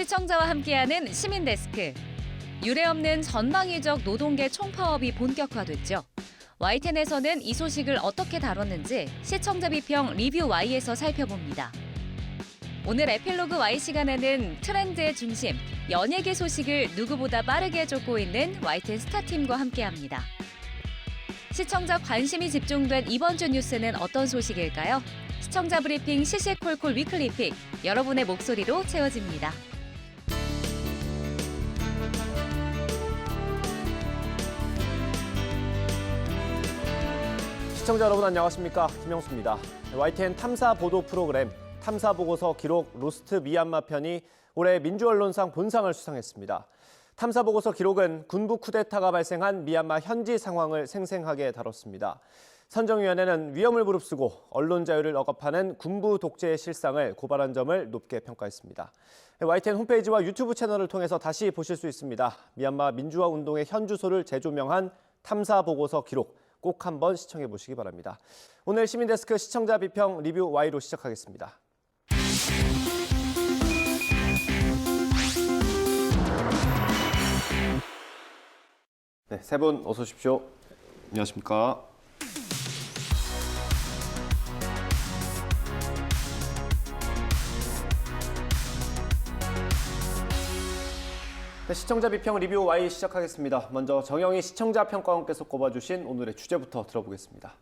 시청자와 함께하는 시민데스크. 유례없는 전방위적 노동계 총파업이 본격화됐죠. YTN에서는 이 소식을 어떻게 다뤘는지 시청자 비평 리뷰 Y에서 살펴봅니다. 오늘 에필로그 Y 시간에는 트렌드의 중심, 연예계 소식을 누구보다 빠르게 쫓고 있는 YTN 스타팀과 함께합니다. 시청자 관심이 집중된 이번 주 뉴스는 어떤 소식일까요? 시청자 브리핑 시시콜콜 위클리픽, 여러분의 목소리로 채워집니다. 시청자 여러분 안녕하십니까? 김영수입니다. YTN 탐사 보도 프로그램 탐사보고서 기록 로스트 미얀마 편이 올해 민주언론상 본상을 수상했습니다. 탐사보고서 기록은 군부 쿠데타가 발생한 미얀마 현지 상황을 생생하게 다뤘습니다. 선정위원회는 위험을 무릅쓰고 언론 자유를 억압하는 군부 독재의 실상을 고발한 점을 높게 평가했습니다. YTN 홈페이지와 유튜브 채널을 통해서 다시 보실 수 있습니다. 미얀마 민주화 운동의 현주소를 재조명한 탐사보고서 기록 꼭 한번 시청해 보시기 바랍니다. 오늘 시민데스크 시청자 비평 리뷰 Y로 시작하겠습니다. 네, 세 분 어서 오십시오. 안녕하십니까? 네, 시청자 비평 리뷰 Y 시작하겠습니다. 먼저 정영희 시청자 평가원께서 꼽아주신 오늘의 주제부터 들어보겠습니다.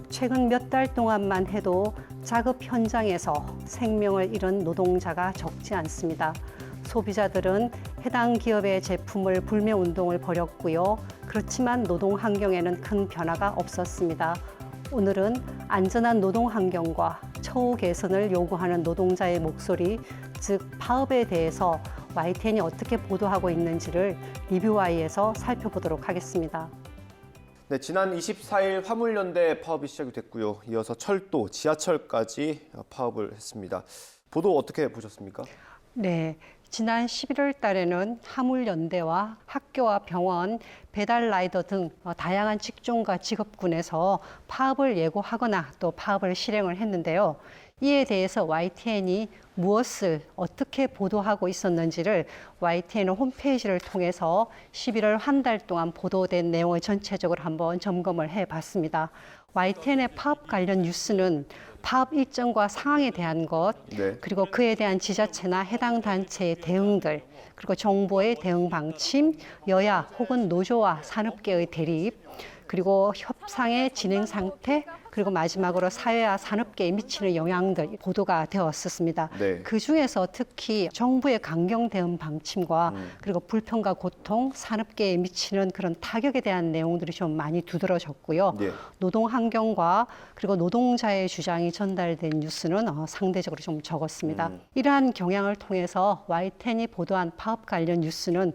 최근 몇 달 동안만 해도 작업 현장에서 생명을 잃은 노동자가 적지 않습니다. 소비자들은 해당 기업의 제품을 불매 운동을 벌였고요. 그렇지만 노동 환경에는 큰 변화가 없었습니다. 오늘은 안전한 노동 환경과 처우 개선을 요구하는 노동자의 목소리, 즉 파업에 대해서 YTN이 어떻게 보도하고 있는지를 리뷰 Y에서 살펴보도록 하겠습니다. 네, 지난 24일 화물연대 파업이 시작이 됐고요. 이어서 철도, 지하철까지 파업을 했습니다. 보도 어떻게 보셨습니까? 네, 지난 11월 달에는 화물연대와 학교와 병원, 배달라이더 등 다양한 직종과 직업군에서 파업을 예고하거나 또 파업을 실행을 했는데요. 이에 대해서 YTN이 무엇을 어떻게 보도하고 있었는지를 YTN 홈페이지를 통해서 11월 한 달 동안 보도된 내용을 전체적으로 한번 점검을 해봤습니다. YTN의 파업 관련 뉴스는 파업 일정과 상황에 대한 것, 그리고 그에 대한 지자체나 해당 단체의 대응들, 그리고 정부의 대응 방침, 여야 혹은 노조와 산업계의 대립, 그리고 협상의 진행 상태, 그리고 마지막으로 사회와 산업계에 미치는 영향들 보도가 되었었습니다. 네. 그중에서 특히 정부의 강경 대응 방침과 그리고 불평과 고통, 산업계에 미치는 그런 타격에 대한 내용들이 좀 많이 두드러졌고요. 네. 노동 환경과 그리고 노동자의 주장이 전달된 뉴스는 상대적으로 좀 적었습니다. 이러한 경향을 통해서 YTN이 보도한 파업 관련 뉴스는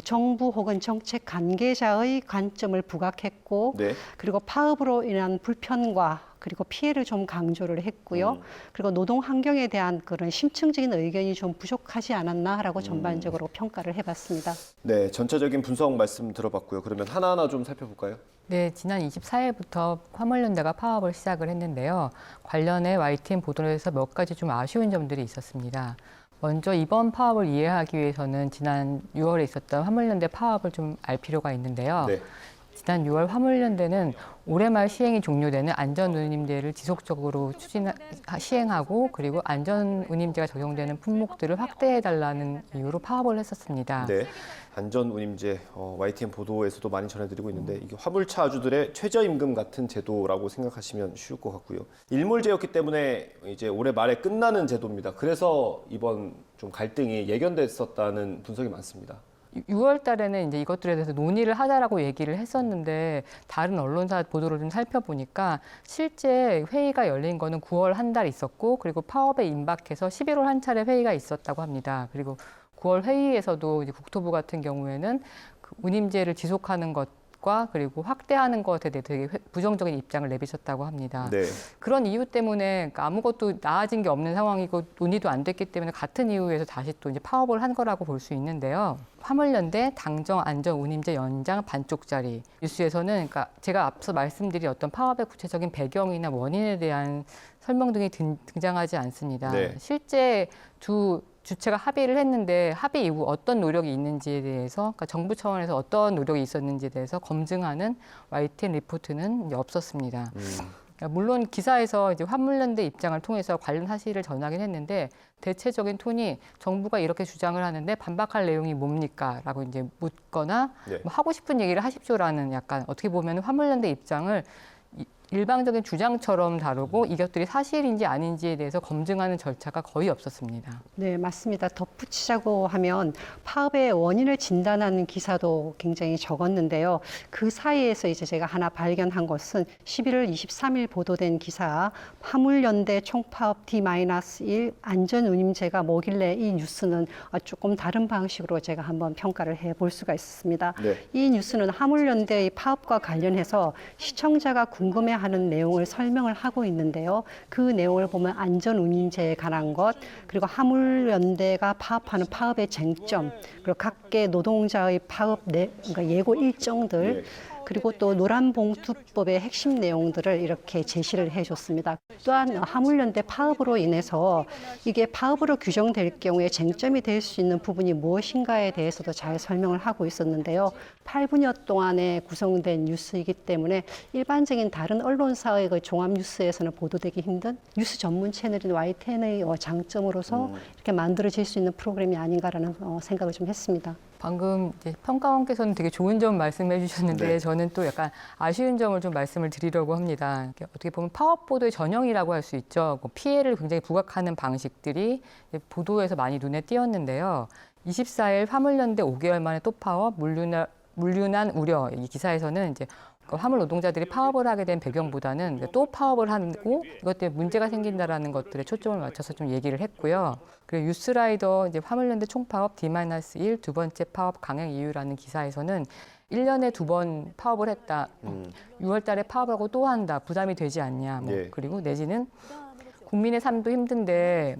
정부 혹은 정책 관계자의 관점을 부각했고, 네. 그리고 파업으로 인한 불편과 그리고 피해를 좀 강조를 했고요. 그리고 노동 환경에 대한 그런 심층적인 의견이 좀 부족하지 않았나라고 전반적으로 평가를 해봤습니다. 네, 전체적인 분석 말씀 들어봤고요. 그러면 하나하나 좀 살펴볼까요? 네, 지난 24일부터 화물연대가 파업을 시작을 했는데요. 관련해 YTN 보도에서 몇 가지 좀 아쉬운 점들이 있었습니다. 먼저 이번 파업을 이해하기 위해서는 지난 6월에 있었던 화물연대 파업을 좀 알 필요가 있는데요. 네. 지난 6월 화물연대는 올해 말 시행이 종료되는 안전운임제를 지속적으로 시행하고, 그리고 안전운임제가 적용되는 품목들을 확대해달라는 이유로 파업을 했었습니다. 네. 안전운임제, YTN 보도에서도 많이 전해드리고 있는데 이게 화물차주들의 최저임금 같은 제도라고 생각하시면 쉬울 것 같고요. 일몰제였기 때문에 이제 올해 말에 끝나는 제도입니다. 그래서 이번 좀 갈등이 예견됐었다는 분석이 많습니다. 6월 달에는 이제 이것들에 대해서 논의를 하자라고 얘기를 했었는데, 다른 언론사 보도를 좀 살펴보니까 실제 회의가 열린 거는 9월 한 달 있었고, 그리고 파업에 임박해서 11월 한 차례 회의가 있었다고 합니다. 그리고 9월 회의에서도 이제 국토부 같은 경우에는 그 운임제를 지속하는 것과 그리고 확대하는 것에 대해 되게 부정적인 입장을 내비쳤다고 합니다. 네. 그런 이유 때문에 그러니까 아무것도 나아진 게 없는 상황이고 논의도 안 됐기 때문에 같은 이유에서 다시 또 이제 파업을 한 거라고 볼 수 있는데요. 화물연대 당정 안전 운임제 연장 반쪽짜리 뉴스에서는 그러니까 제가 앞서 말씀드린 어떤 파업의 구체적인 배경이나 원인에 대한 설명 등이 등장하지 않습니다. 네. 실제 두 주체가 합의를 했는데 합의 이후 어떤 노력이 있는지에 대해서, 그러니까 정부 차원에서 어떤 노력이 있었는지에 대해서 검증하는 YTN 리포트는 이제 없었습니다. 그러니까 물론 기사에서 이제 화물연대 입장을 통해서 관련 사실을 전하긴 했는데 대체적인 톤이 정부가 이렇게 주장을 하는데 반박할 내용이 뭡니까?라고 이제 묻거나 네. 뭐 하고 싶은 얘기를 하십시오라는 약간 어떻게 보면 화물연대 입장을 일방적인 주장처럼 다루고 이것들이 사실인지 아닌지에 대해서 검증하는 절차가 거의 없었습니다. 네, 맞습니다. 덧붙이자고 하면 파업의 원인을 진단하는 기사도 굉장히 적었는데요. 그 사이에서 이제 제가 하나 발견한 것은 11월 23일 보도된 기사 화물연대 총파업 D-1 안전운임제가 뭐길래 이 뉴스는 조금 다른 방식으로 제가 한번 평가를 해볼 수가 있었습니다. 네. 이 뉴스는 화물연대의 파업과 관련해서 시청자가 궁금해하는 내용을 설명을 하고 있는데요. 그 내용을 보면 안전운임제에 관한 것, 그리고 화물연대가 파업하는 파업의 쟁점, 그리고 각계 노동자의 파업 그러니까 예고 일정들, 그리고 또 노란봉투법의 핵심 내용들을 이렇게 제시를 해줬습니다. 또한 화물연대 파업으로 인해서 이게 파업으로 규정될 경우에 쟁점이 될 수 있는 부분이 무엇인가에 대해서도 잘 설명을 하고 있었는데요. 8분여 동안에 구성된 뉴스이기 때문에 일반적인 다른 언론사의 그 종합 뉴스에서는 보도되기 힘든 뉴스 전문 채널인 YTN의 장점으로서 이렇게 만들어질 수 있는 프로그램이 아닌가라는 생각을 좀 했습니다. 방금 이제 평가원께서는 되게 좋은 점 말씀해 주셨는데 네. 저는 또 약간 아쉬운 점을 좀 말씀을 드리려고 합니다. 어떻게 보면 파업 보도의 전형이라고 할 수 있죠. 피해를 굉장히 부각하는 방식들이 보도에서 많이 눈에 띄었는데요. 24일 화물연대 5개월 만에 또 파업, 물류난 우려. 이 기사에서는 이제 화물 노동자들이 파업을 하게 된 배경보다는 또 파업을 하고 이것 때문에 문제가 생긴다라는 것들에 초점을 맞춰서 좀 얘기를 했고요. 그리고 뉴스라이더 이제 화물연대 총파업 D-1 두 번째 파업 강행 이유라는 기사에서는 1년에 2번 파업을 했다. 6월 달에 파업하고 또 한다. 부담이 되지 않냐. 예. 그리고 내지는 국민의 삶도 힘든데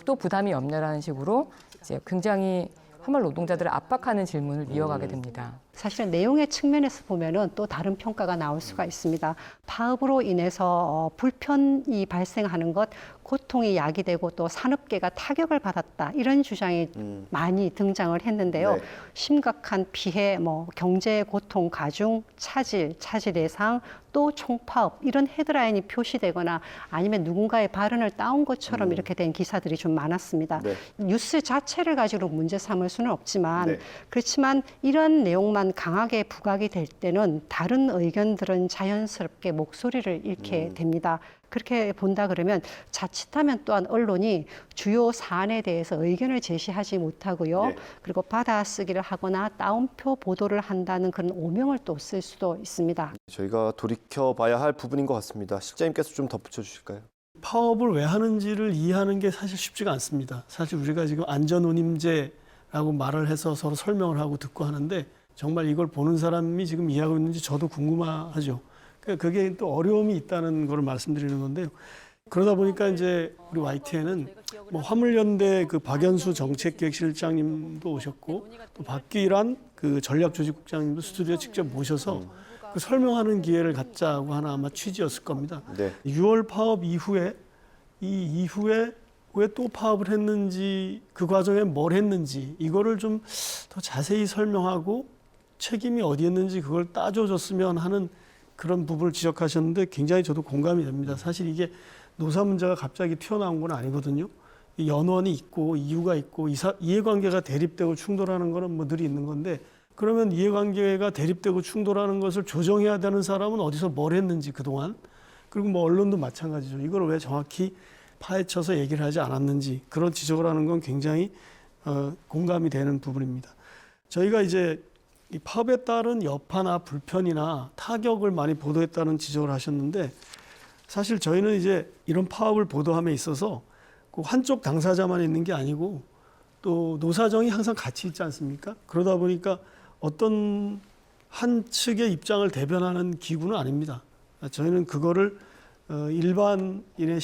또 부담이 없냐라는 식으로 이제 굉장히 화물 노동자들을 압박하는 질문을 이어가게 됩니다. 사실은 내용의 측면에서 보면은 또 다른 평가가 나올 수가 있습니다. 파업으로 인해서 불편이 발생하는 것, 고통이 야기되고 또 산업계가 타격을 받았다. 이런 주장이 많이 등장을 했는데요. 네. 심각한 피해, 경제 고통 가중, 차질 예상, 또 총파업 이런 헤드라인이 표시되거나 아니면 누군가의 발언을 따온 것처럼 이렇게 된 기사들이 좀 많았습니다. 네. 뉴스 자체를 가지고 문제 삼을 수는 없지만 네. 그렇지만 이런 내용만 강하게 부각이 될 때는 다른 의견들은 자연스럽게 목소리를 잃게 됩니다. 그렇게 본다 그러면 자칫하면 또한 언론이 주요 사안에 대해서 의견을 제시하지 못하고요. 네. 그리고 받아쓰기를 하거나 따옴표 보도를 한다는 그런 오명을 또 쓸 수도 있습니다. 저희가 돌이켜봐야 할 부분인 것 같습니다. 실장님께서 좀 덧붙여 주실까요? 파업을 왜 하는지를 이해하는 게 사실 쉽지가 않습니다. 사실 우리가 지금 안전운임제라고 말을 해서 서로 설명을 하고 듣고 하는데 정말 이걸 보는 사람이 지금 이해하고 있는지 저도 궁금하죠. 그게 또 어려움이 있다는 걸 말씀드리는 건데요. 그러다 보니까 이제 우리 YTN은 화물연대 그 박연수 정책기획실장님도 오셨고 또 박기란 그 전략조직국장님도 스튜디오에 직접 모셔서 그 설명하는 기회를 갖자고 하나 아마 취지였을 겁니다. 네. 6월 파업 이후에 왜 또 파업을 했는지 그 과정에 뭘 했는지 이거를 좀 더 자세히 설명하고 책임이 어디였는지 그걸 따져줬으면 하는 그런 부분을 지적하셨는데 굉장히 저도 공감이 됩니다. 사실 이게 노사 문제가 갑자기 튀어나온 건 아니거든요. 이 연원이 있고 이유가 있고 이해관계가 대립되고 충돌하는 거는 늘 있는 건데 그러면 이해관계가 대립되고 충돌하는 것을 조정해야 되는 사람은 어디서 뭘 했는지 그동안 그리고 언론도 마찬가지죠. 이걸 왜 정확히 파헤쳐서 얘기를 하지 않았는지 그런 지적을 하는 건 굉장히 공감이 되는 부분입니다. 저희가 이제 이 파업에 따른 여파나 불편이나 타격을 많이 보도했다는 지적을 하셨는데 사실 저희는 이제 이런 파업을 보도함에 있어서 그 한쪽 당사자만 있는 게 아니고 또 노사정이 항상 같이 있지 않습니까? 그러다 보니까 어떤 한 측의 입장을 대변하는 기구는 아닙니다. 저희는 그거를 일반인의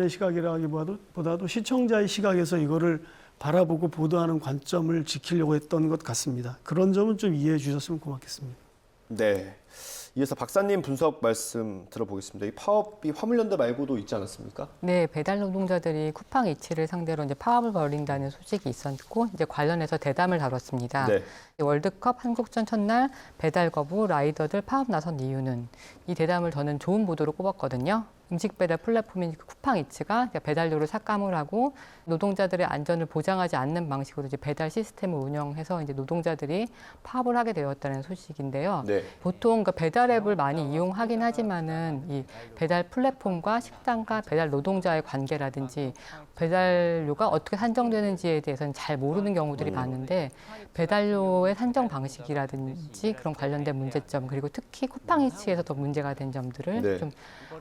시각이라기보다도 시청자의 시각에서 이거를 바라보고 보도하는 관점을 지키려고 했던 것 같습니다. 그런 점은 좀 이해해 주셨으면 고맙겠습니다. 네. 이어서 박사님 분석 말씀 들어보겠습니다. 이 파업이 화물연대 말고도 있지 않았습니까? 네, 배달 노동자들이 쿠팡 이츠를 상대로 이제 파업을 벌인다는 소식이 있었고 이제 관련해서 대담을 다뤘습니다. 네. 월드컵 한국전 첫날 배달 거부 라이더들 파업 나선 이유는 이 대담을 저는 좋은 보도로 꼽았거든요. 음식 배달 플랫폼인 쿠팡 이츠가 배달료를 삭감을 하고 노동자들의 안전을 보장하지 않는 방식으로 이제 배달 시스템을 운영해서 이제 노동자들이 파업을 하게 되었다는 소식인데요. 네. 보통 그 배달 앱을 많이 이용하긴 하지만은 이 배달 플랫폼과 식당과 배달 노동자의 관계라든지 배달료가 어떻게 산정되는지에 대해서는 잘 모르는 경우들이 많은데 배달료의 산정 방식이라든지 그런 관련된 문제점 그리고 특히 쿠팡이츠에서 더 문제가 된 점들을 네. 좀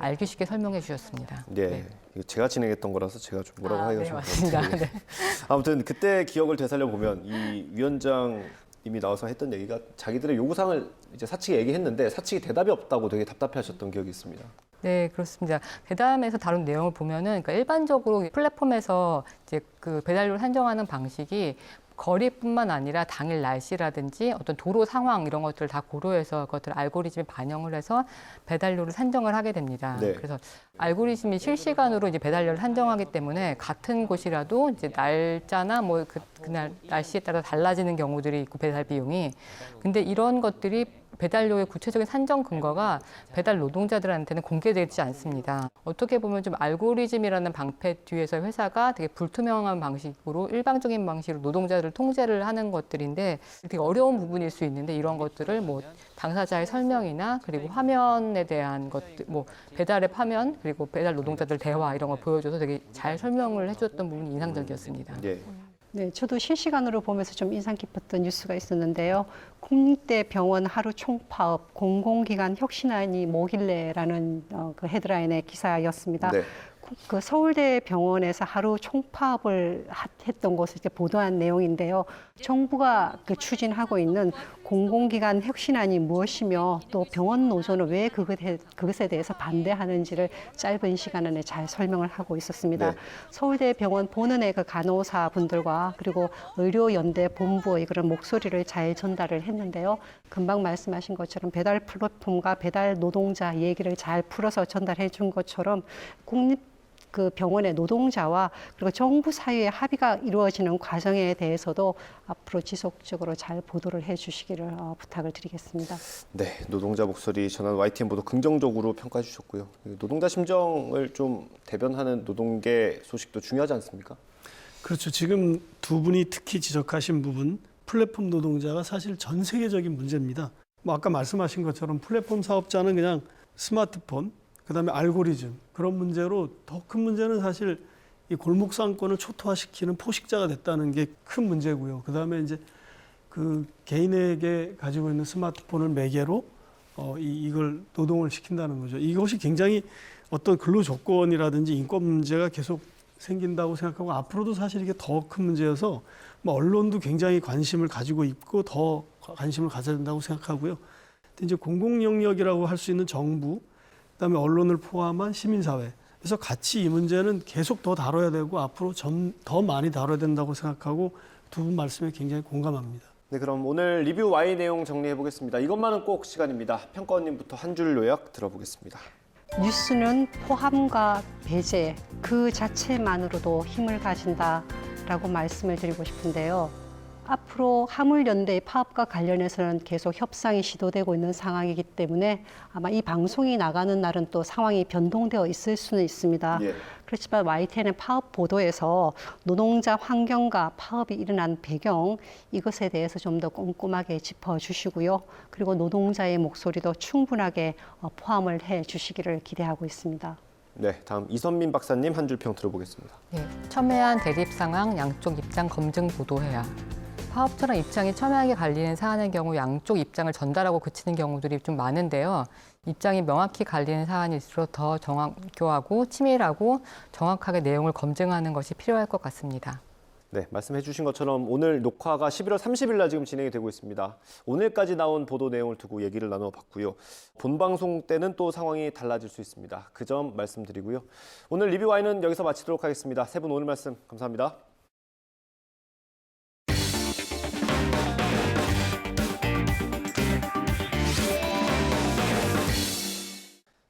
알기 쉽게 설명해 주셨습니다. 네. 이거 제가 진행했던 거라서 제가 좀 뭐라고 하기가 네, 좀 맞습니다. 그런데. 네. 아무튼 그때 기억을 되살려 보면 이 위원장님이 나와서 했던 얘기가 자기들의 요구사항을 이제 사측에 얘기했는데 사측이 대답이 없다고 되게 답답해하셨던 기억이 있습니다. 네, 그렇습니다. 대담에서 다룬 내용을 보면은 그러니까 일반적으로 플랫폼에서 이제 그 배달료를 산정하는 방식이 거리뿐만 아니라 당일 날씨라든지 어떤 도로 상황 이런 것들을 다 고려해서 그것들을 알고리즘에 반영을 해서 배달료를 산정을 하게 됩니다. 네. 그래서 알고리즘이 실시간으로 이제 배달료를 산정하기 때문에 같은 곳이라도 이제 날짜나 뭐 그날 날씨에 따라 달라지는 경우들이 있고 배달 비용이 근데 이런 것들이 배달료의 구체적인 산정 근거가 배달 노동자들한테는 공개되지 않습니다. 어떻게 보면 좀 알고리즘이라는 방패 뒤에서 회사가 되게 불투명한 방식으로 일방적인 방식으로 노동자들을 통제를 하는 것들인데 되게 어려운 부분일 수 있는데 이런 것들을 뭐 당사자의 설명이나 그리고 화면에 대한 것들, 뭐 배달앱 화면 그리고 배달 노동자들 대화 이런 걸 보여줘서 되게 잘 설명을 해줬던 부분이 인상적이었습니다. 예. 네, 저도 실시간으로 보면서 좀 인상 깊었던 뉴스가 있었는데요. 국립대 병원 하루 총파업, 공공기관 혁신안이 뭐길래라는 그 헤드라인의 기사였습니다. 네. 그 서울대 병원에서 하루 총파업을 했던 것을 이제 보도한 내용인데요. 정부가 그 추진하고 있는 공공기관 혁신안이 무엇이며 또 병원 노조는 왜 그것에 대해서 반대하는지를 짧은 시간 안에 잘 설명을 하고 있었습니다. 네. 서울대 병원 본원의 그 간호사 분들과 그리고 의료연대 본부의 그런 목소리를 잘 전달을 했는데요. 금방 말씀하신 것처럼 배달 플랫폼과 배달 노동자 얘기를 잘 풀어서 전달해 준 것처럼 그 병원의 노동자와 그리고 정부 사이의 합의가 이루어지는 과정에 대해서도 앞으로 지속적으로 잘 보도를 해주시기를 부탁을 드리겠습니다. 네, 노동자 목소리 전한 YTN 보도 긍정적으로 평가해 주셨고요. 노동자 심정을 좀 대변하는 노동계 소식도 중요하지 않습니까? 그렇죠. 지금 두 분이 특히 지적하신 부분 플랫폼 노동자가 사실 전 세계적인 문제입니다. 뭐 아까 말씀하신 것처럼 플랫폼 사업자는 그냥 스마트폰 그다음에 알고리즘 그런 문제로 더 큰 문제는 사실 이 골목 상권을 초토화시키는 포식자가 됐다는 게 큰 문제고요. 그다음에 이제 그 개인에게 가지고 있는 스마트폰을 매개로 이걸 노동을 시킨다는 거죠. 이것이 굉장히 어떤 근로 조건이라든지 인권 문제가 계속 생긴다고 생각하고 앞으로도 사실 이게 더 큰 문제여서 뭐 언론도 굉장히 관심을 가지고 있고 더 관심을 가져야 된다고 생각하고요. 근데 이제 공공 영역이라고 할 수 있는 정부 그다음에 언론을 포함한 시민사회. 그래서 같이 이 문제는 계속 더 다뤄야 되고 앞으로 더 많이 다뤄야 된다고 생각하고 두 분 말씀에 굉장히 공감합니다. 네, 그럼 오늘 리뷰 Y 내용 정리해 보겠습니다. 이것만은 꼭 시간입니다. 평가원님부터 한 줄 요약 들어보겠습니다. 뉴스는 포함과 배제 그 자체만으로도 힘을 가진다라고 말씀을 드리고 싶은데요. 앞으로 화물연대의 파업과 관련해서는 계속 협상이 시도되고 있는 상황이기 때문에 아마 이 방송이 나가는 날은 또 상황이 변동되어 있을 수는 있습니다. 예. 그렇지만 YTN의 파업 보도에서 노동자 환경과 파업이 일어난 배경 이것에 대해서 좀 더 꼼꼼하게 짚어주시고요. 그리고 노동자의 목소리도 충분하게 포함을 해주시기를 기대하고 있습니다. 네, 다음 이선민 박사님 한 줄 평 들어보겠습니다. 네, 첨예한 대립 상황, 양쪽 입장 검증 보도해야. 파업처럼 입장이 첨예하게 갈리는 사안의 경우 양쪽 입장을 전달하고 그치는 경우들이 좀 많은데요. 입장이 명확히 갈리는 사안일수록 더 정확하고 치밀하고 정확하게 내용을 검증하는 것이 필요할 것 같습니다. 네, 말씀해 주신 것처럼 오늘 녹화가 11월 30일 날 지금 진행이 되고 있습니다. 오늘까지 나온 보도 내용을 두고 얘기를 나눠봤고요. 본방송 때는 또 상황이 달라질 수 있습니다. 그 점 말씀드리고요. 오늘 리뷰 Y는 여기서 마치도록 하겠습니다. 세 분 오늘 말씀 감사합니다.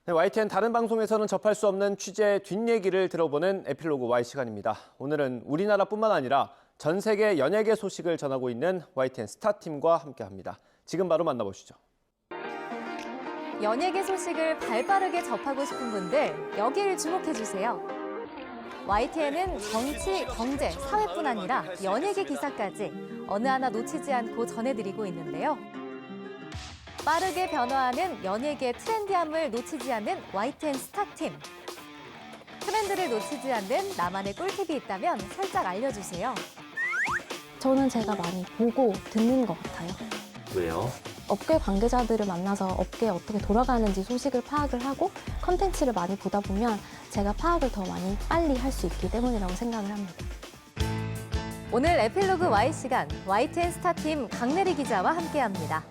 네, YTN 다른 방송에서는 접할 수 없는 취재 뒷얘기를 들어보는 에필로그 Y 시간입니다. 오늘은 우리나라뿐만 아니라 전 세계 연예계 소식을 전하고 있는 YTN 스타팀과 함께합니다. 지금 바로 만나보시죠. 연예계 소식을 발빠르게 접하고 싶은 분들 여기를 주목해주세요. YTN은 정치, 경제, 사회뿐 아니라 연예계 기사까지 어느 하나 놓치지 않고 전해드리고 있는데요. 빠르게 변화하는 연예계 트렌디함을 놓치지 않는 YTN 스타팀. 트렌드를 놓치지 않는 나만의 꿀팁이 있다면 살짝 알려주세요. 저는 제가 많이 보고 듣는 것 같아요. 왜요? 업계 관계자들을 만나서 업계에 어떻게 돌아가는지 소식을 파악을 하고 컨텐츠를 많이 보다 보면 제가 파악을 더 많이 빨리 할 수 있기 때문이라고 생각을 합니다. 오늘 에필로그 Y 시간 YTN 스타팀 강내리 기자와 함께합니다.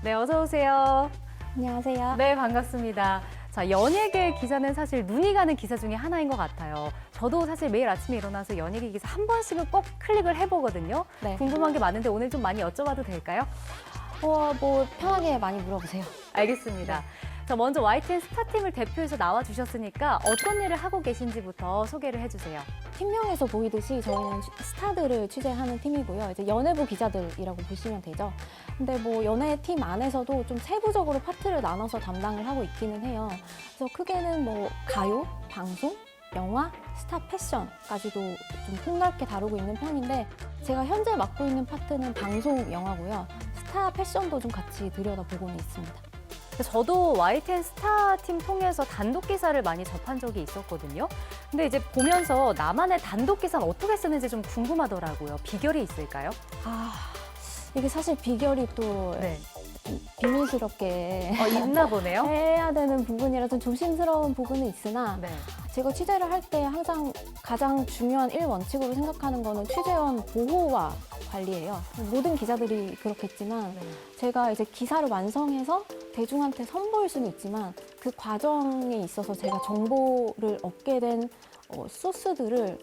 네, 어서 오세요. 안녕하세요. 네, 반갑습니다. 자, 연예계 기사는 사실 눈이 가는 기사 중에 하나인 것 같아요. 저도 사실 매일 아침에 일어나서 연예계 기사 한 번씩은 꼭 클릭을 해보거든요. 네. 궁금한 게 많은데 오늘 좀 많이 여쭤봐도 될까요? 뭐 편하게 많이 물어보세요. 알겠습니다. 자, 먼저 YTN 스타팀을 대표해서 나와주셨으니까 어떤 일을 하고 계신지부터 소개를 해주세요. 팀명에서 보이듯이 저희는 스타들을 취재하는 팀이고요. 이제 연예부 기자들이라고 보시면 되죠. 근데 뭐 연예팀 안에서도 좀 세부적으로 파트를 나눠서 담당을 하고 있기는 해요. 그래서 크게는 뭐 가요, 방송, 영화, 스타 패션까지도 좀 폭넓게 다루고 있는 편인데 제가 현재 맡고 있는 파트는 방송 영화고요. 스타 패션도 좀 같이 들여다보고는 있습니다. 저도 YTN 스타팀 통해서 단독 기사를 많이 접한 적이 있었거든요. 근데 이제 보면서 나만의 단독 기사는 어떻게 쓰는지 좀 궁금하더라고요. 비결이 있을까요? 이게 사실 비결이 또 네. 비밀스럽게 있나 보네요. 해야 되는 부분이라 좀 조심스러운 부분은 있으나 네. 제가 취재를 할 때 항상 가장 중요한 1원칙으로 생각하는 거는 취재원 보호와 관리예요. 모든 기자들이 그렇겠지만 제가 이제 기사를 완성해서 대중한테 선보일 수는 있지만 그 과정에 있어서 제가 정보를 얻게 된 소스들을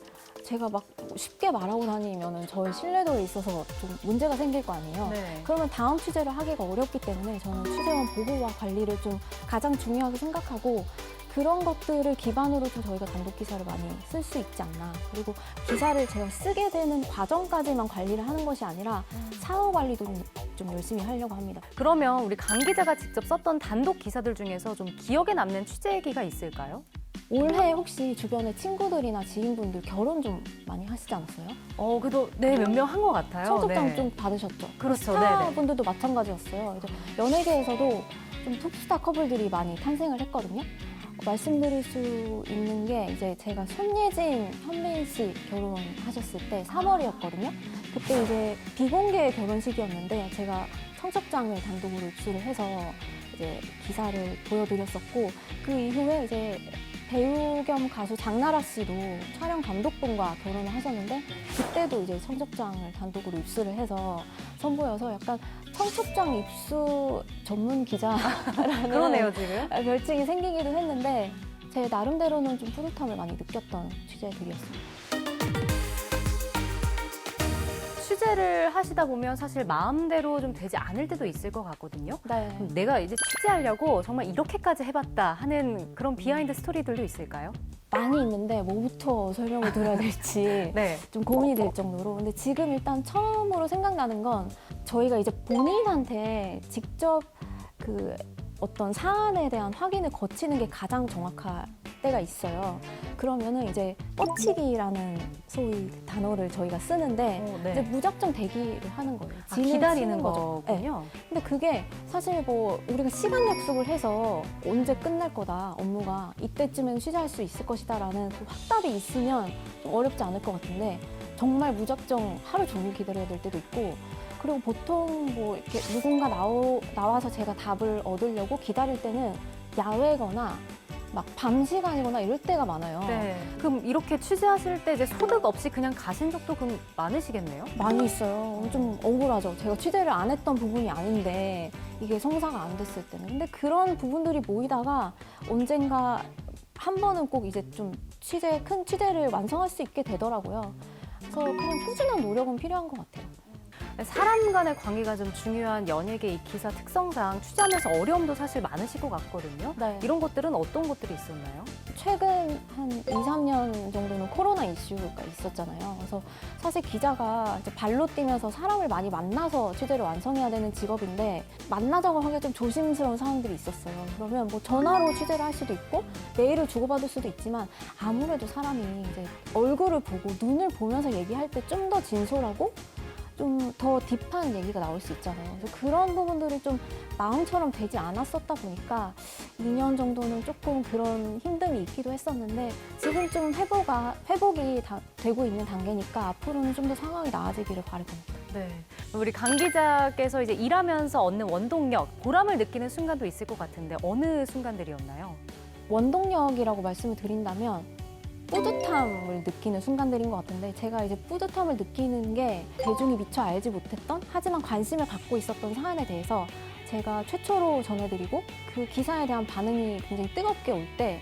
제가 막 쉽게 말하고 다니면 저의 신뢰도에 있어서 좀 문제가 생길 거 아니에요. 네. 그러면 다음 취재를 하기가 어렵기 때문에 저는 취재원 보호와 관리를 좀 가장 중요하게 생각하고 그런 것들을 기반으로 좀 저희가 단독 기사를 많이 쓸 수 있지 않나. 그리고 기사를 제가 쓰게 되는 과정까지만 관리를 하는 것이 아니라 사후 관리도 좀 열심히 하려고 합니다. 그러면 우리 강 기자가 직접 썼던 단독 기사들 중에서 좀 기억에 남는 취재 얘기가 있을까요? 올해 혹시 주변에 친구들이나 지인분들 결혼 좀 많이 하시지 않았어요? 그래도 네, 몇 명 한 것 같아요. 청첩장 네. 좀 받으셨죠? 그렇죠. 스타분들도 마찬가지였어요. 이제 연예계에서도 좀 톱스타 커플들이 많이 탄생을 했거든요. 말씀드릴 수 있는 게 이제 제가 손예진, 현민 씨 결혼하셨을 때 3월이었거든요. 그때 이제 비공개 결혼식이었는데 제가 청첩장을 단독으로 입수를 해서 이제 기사를 보여드렸었고 그 이후에 이제 배우 겸 가수 장나라 씨도 촬영 감독분과 결혼을 하셨는데 그때도 이제 청첩장을 단독으로 입수를 해서 선보여서 약간 청첩장 입수 전문 기자라는 그러네요, 지금. 별칭이 생기기도 했는데 제 나름대로는 좀 뿌듯함을 많이 느꼈던 취재들이었습니다. 취재를 하시다 보면 사실 마음대로 좀 되지 않을 때도 있을 것 같거든요. 네. 그럼 내가 이제 취재하려고 정말 이렇게까지 해봤다 하는 그런 비하인드 스토리들도 있을까요? 많이 있는데 뭐부터 설명을 드려야 될지 네. 좀 고민이 될 정도로. 근데 지금 일단 처음으로 생각나는 건 저희가 이제 본인한테 직접 그 어떤 사안에 대한 확인을 거치는 게 가장 정확할 때가 있어요. 그러면은 이제 뻗치기라는 소위 단어를 저희가 쓰는데 네. 이제 무작정 대기를 하는 거예요. 진을 기다리는 치는 거죠. 네. 거군요. 근데 그게 사실 뭐 우리가 시간 약속을 해서 언제 끝날 거다 업무가 이때쯤엔 취재할 수 있을 것이다라는 그 확답이 있으면 좀 어렵지 않을 것 같은데 정말 무작정 하루 종일 기다려야 될 때도 있고 그리고 보통 뭐 이렇게 누군가 나와서 제가 답을 얻으려고 기다릴 때는 야외거나 막 밤 시간이거나 이럴 때가 많아요. 네. 그럼 이렇게 취재하실 때 이제 소득 없이 그냥 가신 적도 그럼 많으시겠네요? 많이 있어요. 좀 억울하죠. 제가 취재를 안 했던 부분이 아닌데 이게 성사가 안 됐을 때는. 근데 그런 부분들이 모이다가 언젠가 한 번은 꼭 이제 좀 큰 취재를 완성할 수 있게 되더라고요. 그래서 그냥 꾸준한 노력은 필요한 것 같아요. 사람 간의 관계가 좀 중요한 연예계 이 기사 특성상 취재하면서 어려움도 사실 많으실 것 같거든요. 네. 이런 것들은 어떤 것들이 있었나요? 최근 한 2, 3년 정도는 코로나 이슈가 있었잖아요. 그래서 사실 기자가 이제 발로 뛰면서 사람을 많이 만나서 취재를 완성해야 되는 직업인데 만나자고 하기가 좀 조심스러운 상황들이 있었어요. 그러면 뭐 전화로 취재를 할 수도 있고 메일을 주고받을 수도 있지만 아무래도 사람이 이제 얼굴을 보고 눈을 보면서 얘기할 때 좀 더 진솔하고 좀 더 딥한 얘기가 나올 수 있잖아요. 그래서 그런 부분들이 좀 마음처럼 되지 않았었다 보니까 2년 정도는 조금 그런 힘듦이 있기도 했었는데 지금 좀 회복이 되고 있는 단계니까 앞으로는 좀 더 상황이 나아지기를 바라봅니다. 네. 우리 강 기자께서 이제 일하면서 얻는 원동력, 보람을 느끼는 순간도 있을 것 같은데 어느 순간들이었나요? 원동력이라고 말씀을 드린다면 뿌듯함을 느끼는 순간들인 것 같은데 제가 이제 뿌듯함을 느끼는 게 대중이 미처 알지 못했던 하지만 관심을 갖고 있었던 사안에 대해서 제가 최초로 전해드리고 그 기사에 대한 반응이 굉장히 뜨겁게 올 때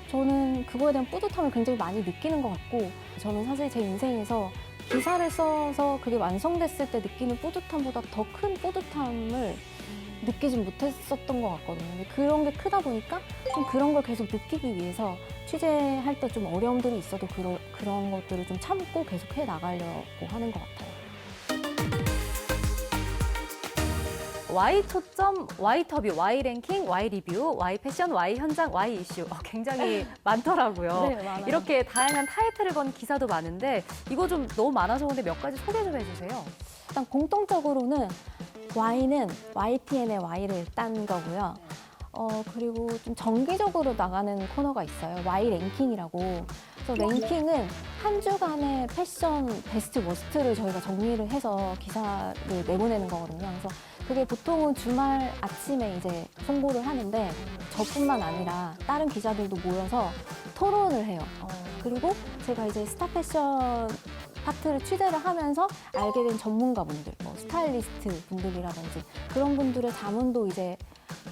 저는 그거에 대한 뿌듯함을 굉장히 많이 느끼는 것 같고 저는 사실 제 인생에서 기사를 써서 그게 완성됐을 때 느끼는 뿌듯함보다 더 큰 뿌듯함을 느끼진 못했었던 것 같거든요. 근데 그런 게 크다 보니까 좀 그런 걸 계속 느끼기 위해서 취재할 때 좀 어려움들이 있어도 그런 것들을 좀 참고 계속 해 나가려고 하는 것 같아요. Y 초점, Y 터뷰, Y 랭킹, Y 리뷰, Y 패션, Y 현장, Y 이슈 굉장히 많더라고요. 네, 많아요. 이렇게 다양한 타이틀을 건 기사도 많은데 이거 좀 너무 많아서 근데 몇 가지 소개 좀 해주세요. 일단 공통적으로는 Y는 YTN의 Y를 딴 거고요. 그리고 좀 정기적으로 나가는 코너가 있어요. Y 랭킹이라고. 그래서 랭킹은 한 주간의 패션 베스트 워스트를 저희가 정리를 해서 기사를 내보내는 거거든요. 그래서 그게 보통은 주말 아침에 이제 송고를 하는데 저뿐만 아니라 다른 기자들도 모여서 토론을 해요. 그리고 제가 이제 스타 패션 파트를 취재를 하면서 알게 된 전문가분들, 뭐 스타일리스트 분들이라든지 그런 분들의 자문도 이제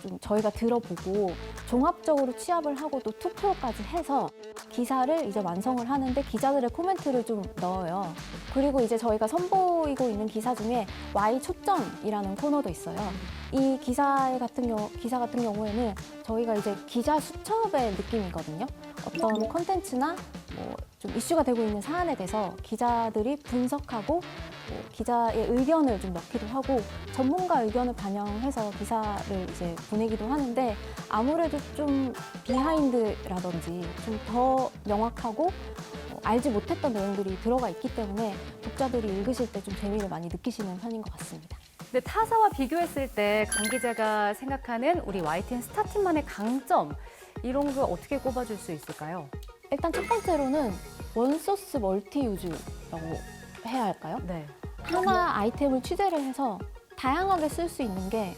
좀 저희가 들어보고 종합적으로 취합을 하고 또 투표까지 해서 기사를 이제 완성을 하는데 기자들의 코멘트를 좀 넣어요. 그리고 이제 저희가 선보이고 있는 기사 중에 Y 초점이라는 코너도 있어요. 이 기사 같은 경우에는 저희가 이제 기자 수첩의 느낌이거든요. 어떤 컨텐츠나 뭐 좀 이슈가 되고 있는 사안에 대해서 기자들이 분석하고 기자의 의견을 좀 넣기도 하고 전문가 의견을 반영해서 기사를 이제 보내기도 하는데 아무래도 좀 비하인드라든지 좀 더 명확하고 알지 못했던 내용들이 들어가 있기 때문에 독자들이 읽으실 때 좀 재미를 많이 느끼시는 편인 것 같습니다. 근데 타사와 비교했을 때 강 기자가 생각하는 우리 YTN 스타팀만의 강점 이런 거 어떻게 꼽아줄 수 있을까요? 일단 첫 번째로는 원소스 멀티 유즈라고 해야 할까요? 네. 하나 아이템을 취재를 해서 다양하게 쓸 수 있는 게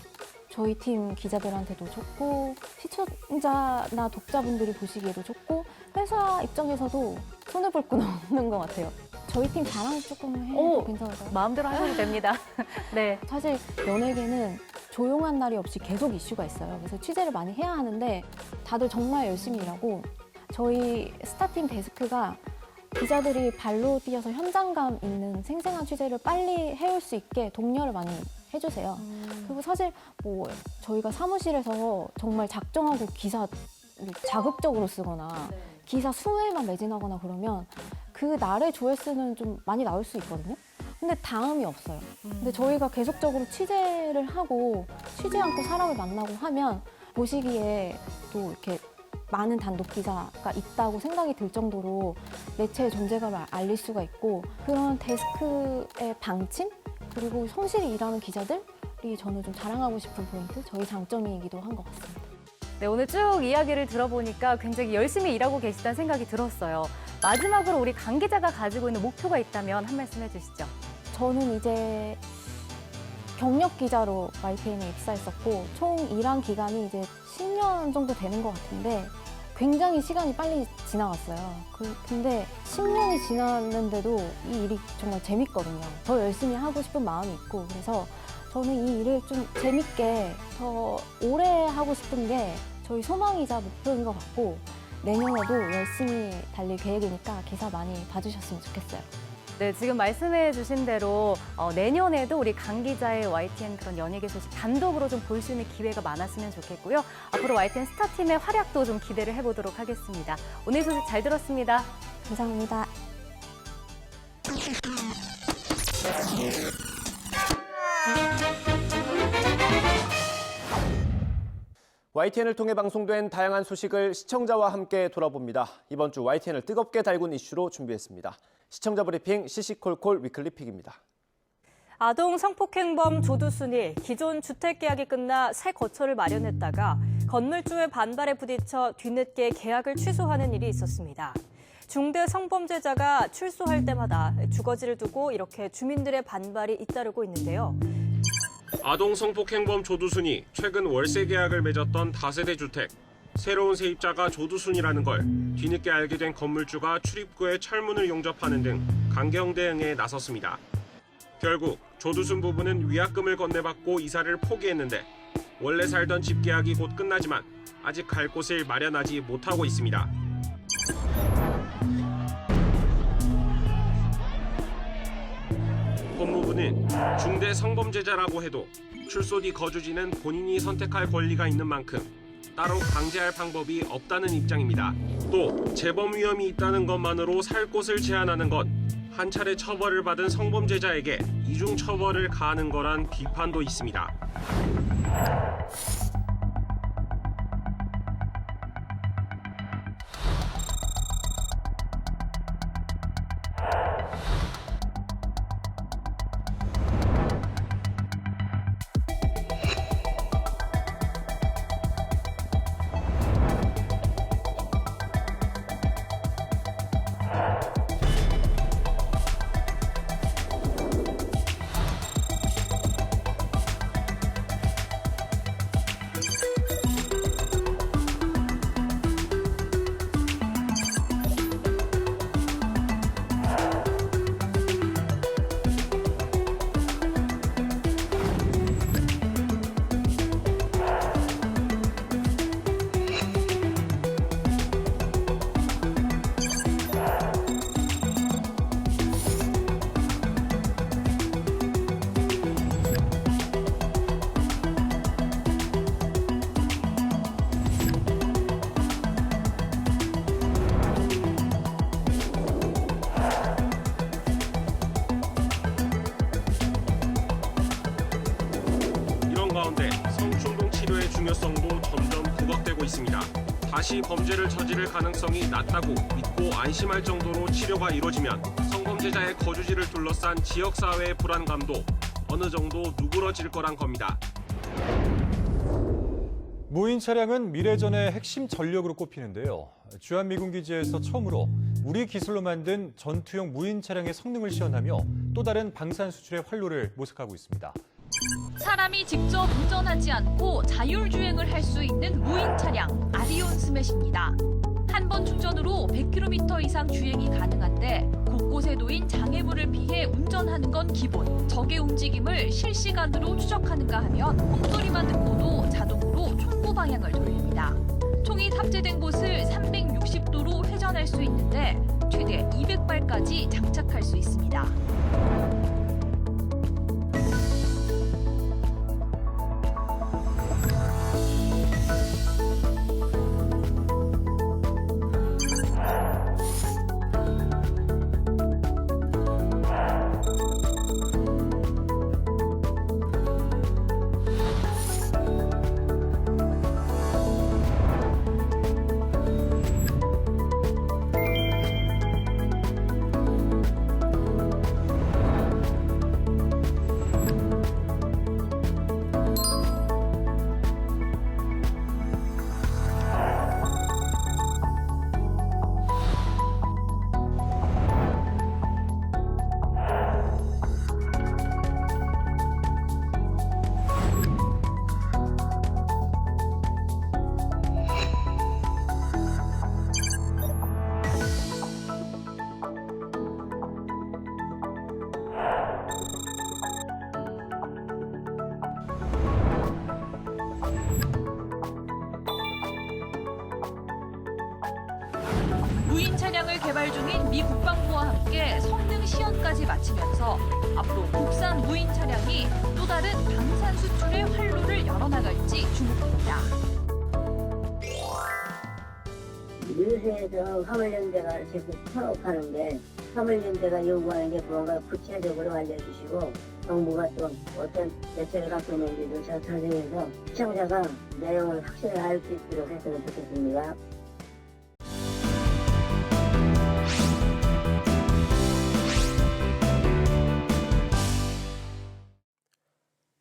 저희 팀 기자들한테도 좋고 시청자나 독자분들이 보시기에도 좋고 회사 입장에서도 손해볼 건 없는 것 같아요. 저희 팀 자랑 조금 해도 괜찮을까요? 마음대로 하셔도 됩니다. 네. 사실 연예계는 조용한 날이 없이 계속 이슈가 있어요. 그래서 취재를 많이 해야 하는데 다들 정말 열심히 일하고 저희 스타팀 데스크가 기자들이 발로 뛰어서 현장감 있는 생생한 취재를 빨리 해올 수 있게 독려를 많이 해주세요. 그리고 사실 뭐 저희가 사무실에서 정말 작정하고 기사를 자극적으로 쓰거나 기사 수회만 매진하거나 그러면 그 날의 조회수는 좀 많이 나올 수 있거든요. 근데 다음이 없어요. 근데 저희가 계속적으로 취재를 하고 쉬지 않고 사람을 만나고 하면 보시기에 또 이렇게 많은 단독 기사가 있다고 생각이 들 정도로 매체의 존재감을 알릴 수가 있고 그런 데스크의 방침 그리고 성실히 일하는 기자들이 저는 좀 자랑하고 싶은 포인트, 저희 장점이기도 한 것 같습니다. 네, 오늘 쭉 이야기를 들어보니까 굉장히 열심히 일하고 계시다는 생각이 들었어요. 마지막으로 우리 강 기자가 가지고 있는 목표가 있다면 한 말씀 해주시죠. 저는 이제 경력 기자로 YTN에 입사했었고 총 일한 기간이 이제 10년 정도 되는 것 같은데 굉장히 시간이 빨리 지나갔어요. 근데 10년이 지났는데도 이 일이 정말 재밌거든요. 더 열심히 하고 싶은 마음이 있고 그래서 저는 이 일을 좀 재밌게 더 오래 하고 싶은 게 저희 소망이자 목표인 것 같고 내년에도 열심히 달릴 계획이니까 기사 많이 봐주셨으면 좋겠어요. 네, 지금 말씀해 주신 대로 내년에도 우리 강 기자의 YTN 그런 연예계 소식 단독으로 좀 볼 수 있는 기회가 많았으면 좋겠고요. 앞으로 YTN 스타팀의 활약도 좀 기대를 해보도록 하겠습니다. 오늘 소식 잘 들었습니다. 감사합니다. YTN을 통해 방송된 다양한 소식을 시청자와 함께 돌아봅니다. 이번 주 YTN을 뜨겁게 달군 이슈로 준비했습니다. 시청자 브리핑 시시콜콜 위클리픽입니다. 아동 성폭행범 조두순이 기존 주택계약이 끝나 새 거처를 마련했다가 건물주의 반발에 부딪혀 뒤늦게 계약을 취소하는 일이 있었습니다. 중대 성범죄자가 출소할 때마다 주거지를 두고 이렇게 주민들의 반발이 잇따르고 있는데요. 아동 성폭행범 조두순이 최근 월세 계약을 맺었던 다세대 주택. 새로운 세입자가 조두순이라는 걸 뒤늦게 알게 된 건물주가 출입구에 철문을 용접하는 등 강경 대응에 나섰습니다. 결국 조두순 부부는 위약금을 건네받고 이사를 포기했는데 원래 살던 집 계약이 곧 끝나지만 아직 갈 곳을 마련하지 못하고 있습니다. 법무부는 중대 성범죄자라고 해도 출소 뒤 거주지는 본인이 선택할 권리가 있는 만큼 따로 강제할 방법이 없다는 입장입니다. 또 재범 위험이 있다는 것만으로 살 곳을 제한하는 건 한 차례 처벌을 받은 성범죄자에게 이중 처벌을 가하는 거란 비판도 있습니다. 가운데 성충동 치료의 중요성도 점점 부각되고 있습니다. 다시 범죄를 저지를 가능성이 낮다고 믿고 안심할 정도로 치료가 이루어지면 성범죄자의 거주지를 둘러싼 지역사회의 불안감도 어느 정도 누그러질 거란 겁니다. 무인 차량은 미래전의 핵심 전력으로 꼽히는데요. 주한미군기지에서 처음으로 우리 기술로 만든 전투용 무인 차량의 성능을 시연하며 또 다른 방산 수출의 활로를 모색하고 있습니다. 사람이 직접 운전하지 않고 자율주행을 할 수 있는 무인 차량 아리온 스매시입니다. 한 번 충전으로 100km 이상 주행이 가능한데 곳곳에 놓인 장애물을 피해 운전하는 건 기본. 적의 움직임을 실시간으로 추적하는가 하면 목소리만 듣고도 자동으로 총구 방향을 돌립니다. 총이 탑재된 곳을 360도로 회전할 수 있는데 최대 200발까지 장착할 수 있습니다. 무인 차량을 개발 중인 미 국방부와 함께 성능 시연까지 마치면서 앞으로 국산 무인 차량이 또 다른 방산 수출의 활로를 열어나갈지 주목됩니다. 유세에서 화물연대가 계속 사업하는데 화물연대가 요구하는 게 무언가 구체적으로 알려주시고 정부가 또 어떤 대책을 갖고 있는지도 잘 설명해서 시청자가 내용을 확실히 알 수 있도록 했으면 좋겠습니다.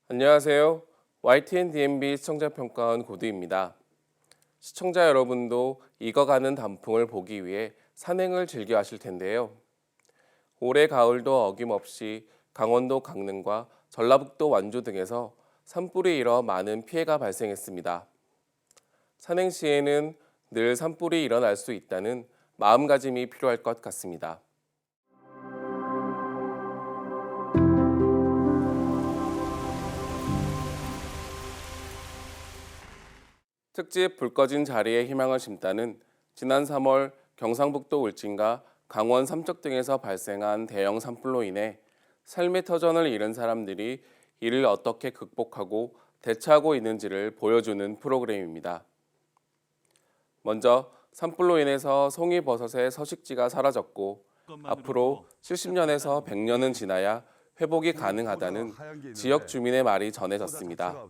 안녕하세요. YTN DMB 시청자평가원 고두입니다. 시청자 여러분도 익어가는 단풍을 보기 위해 산행을 즐겨 하실 텐데요. 올해 가을도 어김없이 강원도 강릉과 전라북도 완주 등에서 산불이 일어 많은 피해가 발생했습니다. 산행 시에는 늘 산불이 일어날 수 있다는 마음가짐이 필요할 것 같습니다. 특집 불 꺼진 자리에 희망을 심다는 지난 3월 경상북도 울진과 강원 삼척 등에서 발생한 대형 산불로 인해 삶의 터전을 잃은 사람들이 이를 어떻게 극복하고 대처하고 있는지를 보여주는 프로그램입니다. 먼저 산불로 인해서 송이버섯의 서식지가 사라졌고 앞으로 70년에서 100년은 지나야 회복이 가능하다는 지역 주민의 말이 전해졌습니다.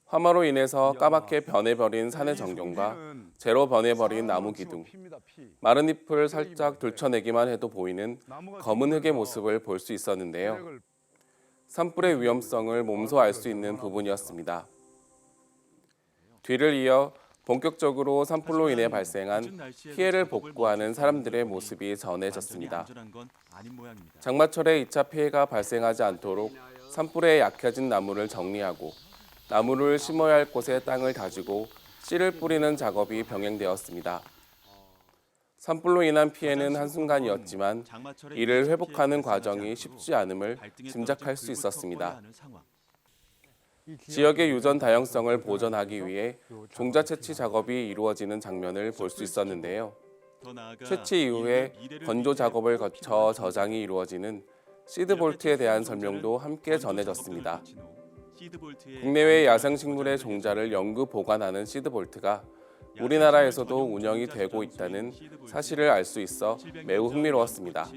화마로 인해서 까맣게 변해버린 산의 전경과 재로 변해버린 나무 기둥, 마른 잎을 살짝 들춰내기만 해도 보이는 검은 흙의 모습을 볼 수 있었는데요. 산불의 위험성을 몸소 알 수 있는 부분이었습니다. 뒤를 이어 본격적으로 산불로 인해 발생한 피해를 복구하는 사람들의 모습이 전해졌습니다. 장마철에 2차 피해가 발생하지 않도록 산불에 약해진 나무를 정리하고 나무를 심어야 할 곳에 땅을 다지고 씨를 뿌리는 작업이 병행되었습니다. 산불로 인한 피해는 한순간이었지만 이를 회복하는 과정이 쉽지 않음을 짐작할 수 있었습니다. 지역의 유전 다양성을 보존하기 위해 종자 채취 작업이 이루어지는 장면을 볼 수 있었는데요. 채취 이후에 건조 작업을 거쳐 저장이 이루어지는 시드볼트에 대한 설명도 함께 전해졌습니다. 국내외 야생식물의 종자를 연구 보관하는 시드볼트가 우리나라에서도 운영이 되고 있다는 사실을 알 수 있어 매우 흥미로웠습니다.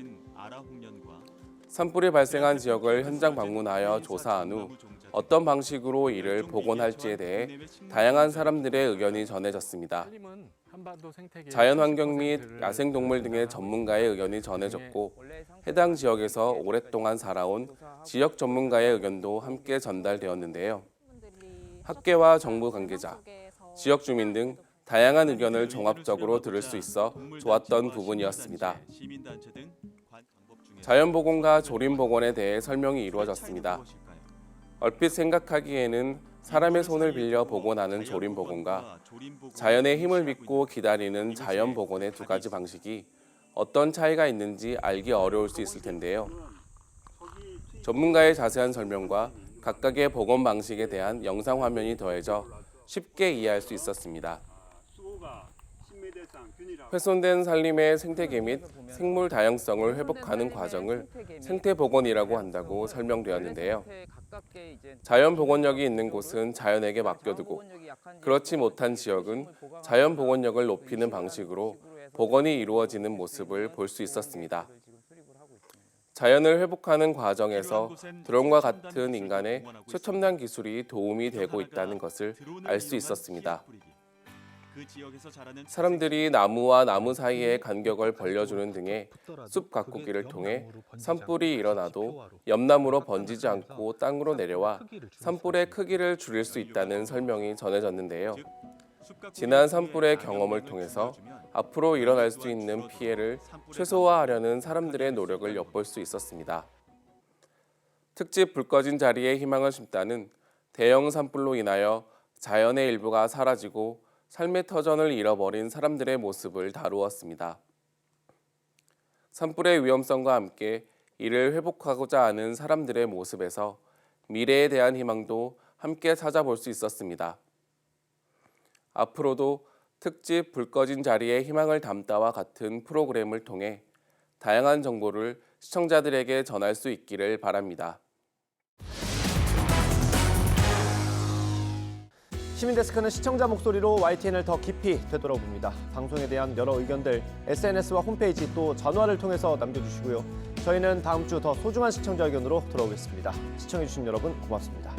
산불이 발생한 지역을 현장 방문하여 조사한 후 어떤 방식으로 이를 복원할지에 대해 다양한 사람들의 의견이 전해졌습니다. 자연환경 및 야생동물 등의 전문가의 의견이 전해졌고 해당 지역에서 오랫동안 살아온 지역 전문가의 의견도 함께 전달되었는데요. 학계와 정부 관계자, 지역 주민 등 다양한 의견을 종합적으로 들을 수 있어 좋았던 부분이었습니다. 자연복원과 조림복원에 대해 설명이 이루어졌습니다. 얼핏 생각하기에는 사람의 손을 빌려 복원하는 조림복원과 자연의 힘을 믿고 기다리는 자연복원의 두 가지 방식이 어떤 차이가 있는지 알기 어려울 수 있을 텐데요. 전문가의 자세한 설명과 각각의 복원 방식에 대한 영상 화면이 더해져 쉽게 이해할 수 있었습니다. 훼손된 산림의 생태계 및 생물 다양성을 회복하는 과정을 생태복원이라고 한다고 설명되었는데요. 자연복원력이 있는 곳은 자연에게 맡겨두고 그렇지 못한 지역은 자연복원력을 높이는 방식으로 복원이 이루어지는 모습을 볼 수 있었습니다. 자연을 회복하는 과정에서 드론과 같은 인간의 최첨단 기술이 도움이 되고 있다는 것을 알 수 있었습니다. 사람들이 나무와 나무 사이의 간격을 벌려주는 등의 숲 가꾸기를 통해 산불이 일어나도 옆나무로 번지지 않고 땅으로 내려와 산불의 크기를 줄일 수 있다는 설명이 전해졌는데요. 지난 산불의 경험을 통해서 앞으로 일어날 수 있는 피해를 최소화하려는 사람들의 노력을 엿볼 수 있었습니다. 특집 불 꺼진 자리에 희망을 심다는 대형 산불로 인하여 자연의 일부가 사라지고 삶의 터전을 잃어버린 사람들의 모습을 다루었습니다. 산불의 위험성과 함께 이를 회복하고자 하는 사람들의 모습에서 미래에 대한 희망도 함께 찾아볼 수 있었습니다. 앞으로도 특집 불 꺼진 자리에 희망을 담다와 같은 프로그램을 통해 다양한 정보를 시청자들에게 전할 수 있기를 바랍니다. 시민데스크는 시청자 목소리로 YTN을 더 깊이 되돌아봅니다. 방송에 대한 여러 의견들 SNS와 홈페이지 또 전화를 통해서 남겨주시고요. 저희는 다음 주 더 소중한 시청자 의견으로 돌아오겠습니다. 시청해주신 여러분 고맙습니다.